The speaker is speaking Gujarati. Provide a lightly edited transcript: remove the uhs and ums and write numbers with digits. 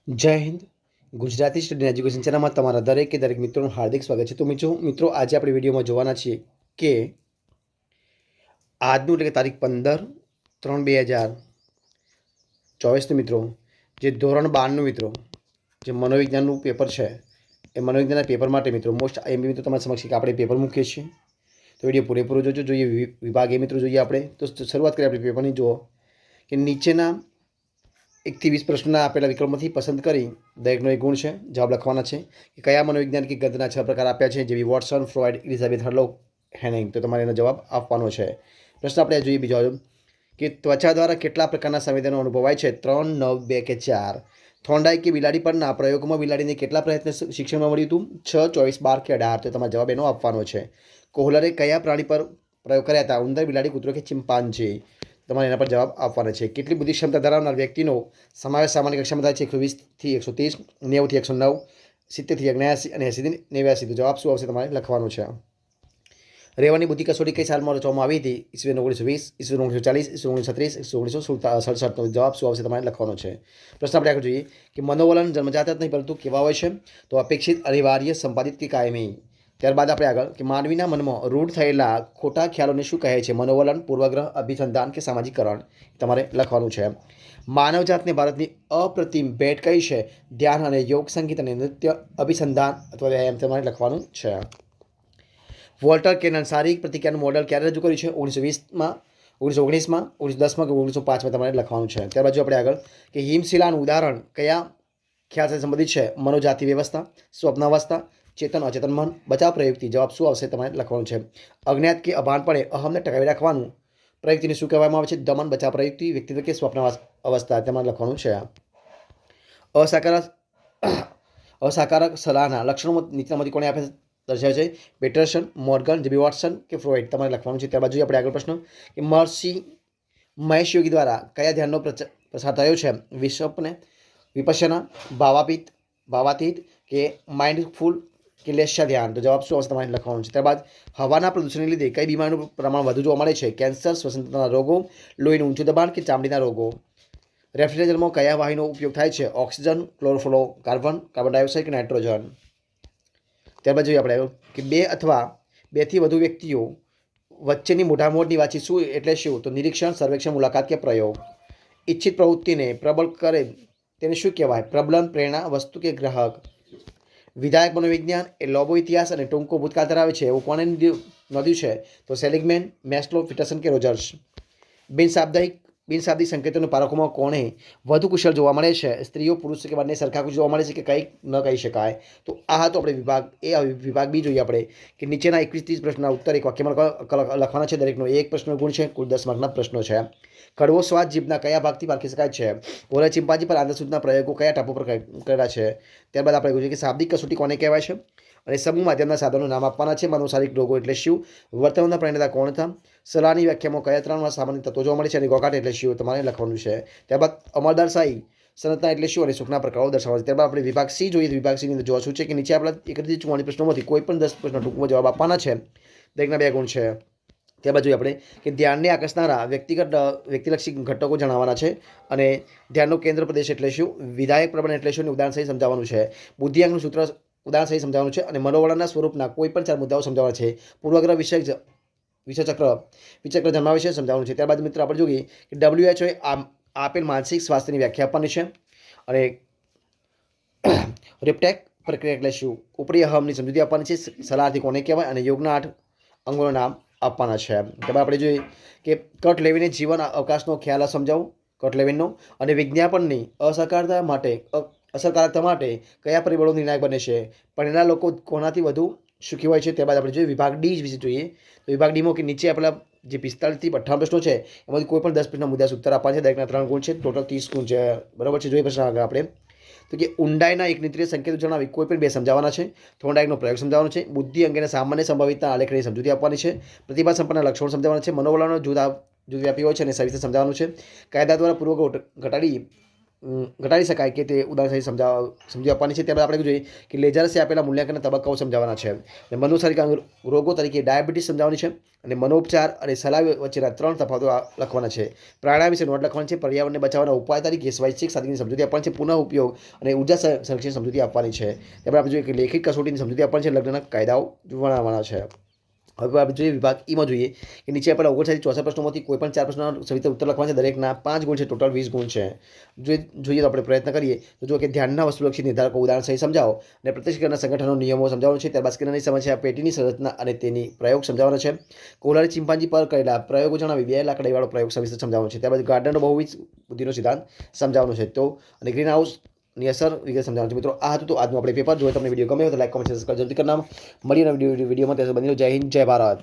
જય હિન્દ. ગુજરાતી સ્ટડી એજ્યુકેશન ચેનલમાં તમારા દરેક મિત્રોનું હાર્દિક સ્વાગત છે. તો મિત્રો આજે આપણે વિડીયોમાં જોવાના છીએ કે આજનું એટલે કે તારીખ 15/3/2024 મિત્રો જે ધોરણ 12નું મિત્રો જે મનોવિજ્ઞાનનું પેપર છે એ મનોવિજ્ઞાનના પેપર માટે મિત્રો મોસ્ટ આઈએમપી મિત્રો તમારા સમક્ષ આપણે પેપર મૂકીએ છીએ. તો વિડીયો પૂરેપૂરો જોજો. જોઈએ વિભાગ એ મિત્રો જોઈએ આપણે તો શરૂઆત કરીએ આપણે પેપરની. જુઓ કે નીચેના 1 થી 20 પ્રશ્નોના આપેલા વિકલ્પમાંથી પસંદ કરી દરેકનો એક ગુણ છે. જવાબ લખવાના છે કે કયા મનોવૈજ્ઞાનિક ગંધના 6 પ્રકાર આપ્યા છે, જેવી વોટસન, ફ્રોઇડ, એલિઝાબેથ હર્લો, હેનિંગ. તો તમારે એનો જવાબ આપવાનો છે. પ્રશ્ન આપણે જોઈએ બીજો કે ત્વચા દ્વારા કેટલા પ્રકારના સંવેદનો અનુભવાય છે? 3, 9, 2 કે 4. થોન્ડાઈ કે બિલાડી પરના પ્રયોગમાં બિલાડીને કેટલા પ્રયત્ન શિક્ષણમાં મળ્યું હતું? 6, 24, 12 કે 18. તો તમારો જવાબ એનો આપવાનો છે. કોહલરે કયા પ્રાણી પર પ્રયોગ કર્યા હતા? ઉંદર, બિલાડી, કૂતરો કે ચિમ્પાન્જી. તમારે એના પર જવાબ આપવાનો છે. કેટલી બુદ્ધિ ક્ષમતા ધરાવનાર વ્યક્તિનો સમાવેશ સામાન્ય કક્ષામાં થાય છે? 120 થી 130, 90 થી 109, 70 થી 79 અને 80 થી 89. તો જવાબ શું આવશે તમારે લખવાનું છે. રેવાની બુદ્ધિ કસોટી કઈ સાલમાં રચવામાં આવી હતી? ઈસવી 1920, ઈસવી 1940, ઈસવી 1936, ઈસવી 1967. તો જવાબ શું આવશે તમારે લખવાનો છે. પ્રશ્ન આપણે આગળ જોઈએ કે મનોવલણ જન્મજાત જ નહીં પરંતુ કેવા હોય છે? તો અપેક્ષિત, અનિવાર્ય, સંપાદિત કે કાયમી. ત્યારબાદ આપણે આગળ કે માનવીના મનમાં રૂઢ થયેલા ખોટા ખ્યાલોને શું કહે છે? મનોવલણ, પૂર્વગ્રહ, અભિસંધાન કે સામાજિકરણ. તમારે લખવાનું છે. માનવજાતને ભારતની અપ્રતિમ ભેટ કઈ છે? ધ્યાન અને યોગ, સંગીત અને નૃત્ય, અભિસંધાન અથવા વ્યાયામ. તમારે લખવાનું છે. વોલ્ટર કેનન શારીરિક પ્રતિક્રિયાનું મોડેલ ક્યારે રજૂ કર્યું છે? 1920માં, 1919માં, 1910માં કે 1905માં. તમારે લખવાનું છે. ત્યારબાદ આપણે આગળ કે હિમશિલાનું ઉદાહરણ કયા ખ્યાલ સાથે સંબંધિત છે? મનોજાતિ વ્યવસ્થા, સ્વપ્નાવસ્થા, ચેતન અચેતન મન, બચાવ પ્રયુક્તિ. જવાબ શું આવશે તમારે લખવાનું છે. અજ્ઞાત કે અભાનપણે અહમને ટકાવી રાખવાનું પ્રયુક્તિને શું કહેવામાં આવે છે? દમન, બચાવ પ્રયુક્તિ, વ્યક્તિત્વ કે સ્વપ્ન અવસ્થા. તમારે લખવાનું છે. અસાકારક સલાહના લક્ષણો નીચેનામાંથી કોણે આપે દર્શાવે છે? પેટરસન, મોર્ગન, જેબી વોટસન કે ફ્રોઇડ. તમારે લખવાનું છે. ત્યારબાદ જોઈએ આપણે આગળ પ્રશ્ન કે મહેશ યોગી દ્વારા કયા ધ્યાનનો પ્રસાર થયો છે? વિસ્વપ્ને, વિપશ્યના, ભાવાતીત કે માઇન્ડફુલ કે લેસ્યા ધ્યાન. તો જવાબ શું આવશે તમારે લખવાનું છે. ત્યારબાદ હવાના પ્રદૂષણને લીધે કઈ બીમારીનું પ્રમાણ વધુ જોવા મળે છે? કેન્સર, શ્વસનતંત્રના રોગો, લોહીનું ઊંચું દબાણ કે ચામડીના રોગો. રેફ્રિજરેટરમાં કયા વાયુનો ઉપયોગ થાય છે? ઓક્સિજન, ક્લોરોફ્લોરોકાર્બન, કાર્બન ડાયોક્સાઇડ કે નાઇટ્રોજન. ત્યારબાદ જોઈએ આપણે કે 2 અથવા 2 થી વધુ વ્યક્તિઓ વચ્ચેની મોઢામોઢની વાતચીત શું એટલે શું? તો નિરીક્ષણ, સર્વેક્ષણ, મુલાકાત કે પ્રયોગ. ઇચ્છિત પ્રવૃત્તિને પ્રબળ કરે તેને શું કહેવાય? પ્રબલન, પ્રેરણા, વસ્તુ કે ગ્રાહક. વિધાયક મનોવિજ્ઞાન એ લોબો ઇતિહાસ અને ટૂંકો ભૂતકાળ ધરાવે છે એવું કોણે નોંધ્યું છે? તો સેલિગમેન, મેસ્લો, પીટરસન કે રોજર્સ. બિનશાબ્દિક સંકેતોના પારખોમાં કોણે વધુ કુશળ જોવા મળે છે? સ્ત્રીઓ, પુરુષ કે બંને સરખા કુશળ જોવા મળે છે કે કંઈક ન કહી શકાય? તો આ હતો આપણે વિભાગ બી જોઈએ આપણે કે નીચેના 21-30 પ્રશ્નના ઉત્તર એક વાક્યમાં લખવાના છે. દરેકનો એક પ્રશ્નનો ગુણ છે. કુલ 10 માર્કના પ્રશ્નો છે. કડવો સ્વાદ જીભના કયા ભાગથી પારખી શકાય છે? ઓલા ચિમ્પાન્જી પર આંતરસૂચના પ્રયોગો કયા ટાપુ પર કરેલા છે? ત્યારબાદ આપણે જોઈએ કે શાબ્દિક કસોટી કોને કહેવાય છે? અને સમૂહ માધ્યમના સાધનો નામ આપવાના છે. માનવશારીરિક રોગો એટલે શું? વર્તમાનના પ્રેરણા કોણ હતા? સલાહની વ્યાખ્યામાં કયા 3 સામાન્ય તત્વો જોવા મળે છે? અને ગોકાટ એટલે શું? તમારે લખવાનું છે. ત્યારબાદ અમલદારશાહી સંરચના એટલે શું? અને સુખના પ્રકારો દર્શાવવા છે. ત્યારબાદ આપણે વિભાગ સી જોઈએ. વિભાગ સીની અંદર જોવા શું છે કે નીચે આપણા 31-44 પ્રશ્નોમાંથી કોઈ પણ 10 પ્રશ્નો ટૂંકમાં જવાબ આપવાના છે. દરેકના 2 ગુણ છે. ત્યારબાદ જોઈએ આપણે કે ધ્યાનને આકર્ષનારા વ્યક્તિલક્ષી ઘટકો જણાવવાના છે. અને ધ્યાનનો કેન્દ્ર પ્રદેશ એટલે શું? વિધાયક પ્રબળ એટલે શું? ઉદાહરણ સહિત સમજાવવાનું છે. બુદ્ધિઆંકનું સૂત્ર ઉદાહરણ સહિત સમજાવવાનું છે. અને મનોવલણના સ્વરૂપના કોઈ પણ 4 મુદ્દાઓ સમજાવવાના છે. પૂર્વગ્રહ વિચક્ર જન્માવે છે સમજાવવાનું છે. ત્યારબાદ મિત્રો આપણે જોઈએ કે WHO આપેલ માનસિક સ્વાસ્થ્યની વ્યાખ્યા આપવાની છે. અને રિપ્ટેક પ્રક્રિયા એટલે શું? ઉપરી અહમની સમજૂતી આપવાની છે. સલાહથી કોને કહેવાય? અને યોગના 8 અંગોના નામ આપવાના છે. ત્યારબાદ આપણે જોઈએ કે કટ લેવીને જીવન અવકાશનો ખ્યાલ સમજાવો. કટ લેવિનનો. અને વિજ્ઞાપનની અસરકારકતા માટે કયા પરિબળો નિર્ણાયક બને છે? ભણેલા લોકો કોનાથી વધુ સુખી હોય છે? ત્યારબાદ આપણે જોઈએ વિભાગ ડી વિશે જોઈએ. તો વિભાગ ડીમાં કે નીચે આપેલા જે 45 થી 58 પ્રશ્નો છે એમાંથી કોઈ પણ 10 પ્રશ્નના મુદ્દા ઉત્તર આપવાના છે. દરેકના 3 ગુણ છે. ટોટલ 30 ગુણ છે. બરાબર છે. જોઈએ પ્રશ્ન આગળ આપણે તો કે ઊંડાઈના એક નિત્રીય સંકેતો જણાવી કોઈ પણ 2 સમજાવવાના છે. થોર્નડાઇકનો પ્રયોગ સમજાવવાનો છે. બુદ્ધિ અંગેના સામાન્ય સંભવિતના આલેખની સમજૂતી આપવાની છે. પ્રતિભા સંપન્ન લક્ષણો સમજાવવાના છે. મનોવલણનો જૂથ વ્યાપી હોય છે અને સવિસ્તર સમજાવવાનું છે. કાયદા દ્વારા પૂર્વગ્રહ ઘટાડી ઘટાડી શકાય કે તે ઉદાહરણ સમજી આપવાની છે. ત્યારબાદ આપણે જોઈએ કે લેઝર્સે આપેલા મૂલ્યાંકનના તબક્કાઓ સમજાવવાના છે. અને મનોશારીરિક રોગો તરીકે ડાયાબિટીસ સમજાવવાની છે અને મનોપચાર અને સલાહ વચ્ચેના 3 તફાવતો લખવાના છે. પ્રાણાયામ વિશે નોંધ લખવાની છે. પર્યાવરણને બચાવવાના ઉપાય તરીકે સ્વૈચ્છિક સાદગીની સમજૂતી આપવાની છે. પુનઃ ઉપયોગ અને ઉર્જા સંરક્ષણની સમજૂતી આપવાની છે. ત્યારબાદ આપણે જોઈએ કે લેખિત કસોટીની સમજૂતી આપવાની છે. લગ્નના કાયદાઓ જણાવવાના છે. હવે આપણે જોઈએ વિભાગ ઈમાં જોઈએ કે નીચે આપેલા 59 પ્રશ્નોમાંથી કોઈ પણ 4 પ્રશ્નોના સવી રીતે ઉત્તર લખવાના છે. દરેકના 5 ગુણ છે, ટોટલ 20 ગુણ છે. જોઈએ તો આપણે પ્રયત્ન કરીએ તો જો કે ધ્યાનના વસ્તુલક્ષી નિર્ધારકો ઉદાહરણ સહિત સમજાવો અને પ્રતિક્રિયાના સંગઠનનો નિયમો સમજાવવાનો છે. ત્યારબાદ સ્કિનરની સમસ્યા પેટીની સંરચના અને તેની પ્રયોગ સમજાવવાનો છે. કોહલરે ચિમ્પાન્જી પર કરેલા પ્રયોગો જણાવી 2 લાકડીવાળો પ્રયોગ સવિસ્તર સમજાવવાનો છે. ત્યારબાદ ગાર્ડનનો બહુવિધ બુદ્ધિનો સિદ્ધાંત સમજાવવાનો છે. તો અને ગ્રીન હાઉસની અસર વિગત સમજાવવાનું છે. મિત્રો આ હતું તો આજનું આપણે પેપર. જો તમને વિડીયો ગમ્યો તો લાઈક, કોમેન્ટ, સબસ્ક્રાઇબ જરૂરથી કરનાર. મળીએ વિડીયોમાં. ત્યાં સુધી જય હિન્દ, જય ભારત.